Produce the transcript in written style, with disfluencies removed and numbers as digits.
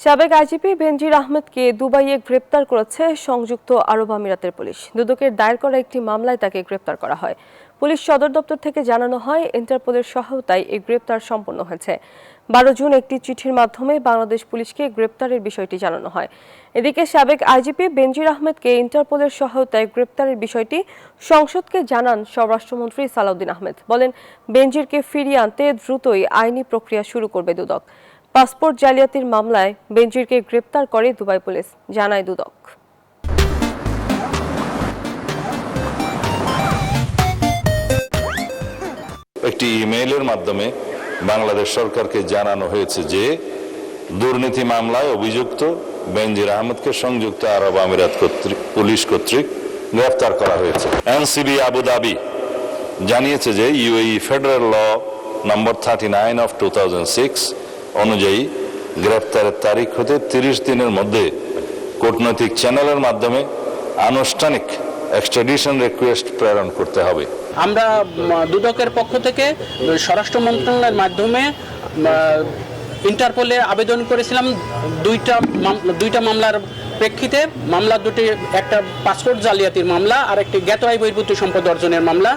সাবেক আইজিপি বেনজির আহমেদকে দুবাইয়ে গ্রেপ্তার করেছে সংযুক্ত আরব আমিরাতের পুলিশ। দুদকের দায়ের করা একটি মামলায় তাকে গ্রেপ্তার করা হয়। পুলিশ সদর দপ্তর থেকে জানানো হয়, ইন্টারপোলের সহায়তায় এই গ্রেপ্তার সম্পন্ন হয়েছে। 12 জুন একটি চিঠির মাধ্যমে বাংলাদেশ পুলিশকে গ্রেপ্তারের বিষয়টি জানানো হয়। এদিকে সাবেক আইজিপি বেনজির আহমেদকে ইন্টারপোলের সহায়তায় গ্রেপ্তারের বিষয়টি সংসদকে জানান স্বরাষ্ট্রমন্ত্রী সালাউদ্দিন আহমেদ। বলেন, বেনজিরকে ফিরিয়ে আনতে দ্রুতই আইনি প্রক্রিয়া শুরু করবে দুদক। পাসপোর্ট জালিয়াতির মামলায় বেনজিরকে গ্রেপ্তার করে দুবাই পুলিশ, জানায় দুদক। একটি ইমেইলের মাধ্যমে বাংলাদেশ সরকারকে জানানো হয়েছে যে দুর্নীতি মামলায় অভিযুক্ত বেনজির আহমেদকে সংযুক্ত আরব আমিরাত পুলিশ কর্তৃক গ্রেফতার করা হয়েছে। এনসিবি আবুধাবি জানিয়েছে যে UAE federal law number 39 of 2006 অনুযায়ী গ্রেফতারের তারিখ হতে 30 দিনের মধ্যে কূটনৈতিক চ্যানেলের মাধ্যমে আনুষ্ঠানিক এক্সট্রাডিশন রিকোয়েস্ট প্রেরণ করতে হবে। আমরা দুদকের পক্ষ থেকে স্বরাষ্ট্র মন্ত্রণালয়ের মাধ্যমে ইন্টারপোলে আবেদন করেছিলাম দুইটা মামলার প্রেক্ষিতে। মামলা দুটি, একটা পাসপোর্ট জালিয়াতির মামলা আর একটি জ্ঞাত আয় বহির্ভূত সম্পদ অর্জনের মামলা।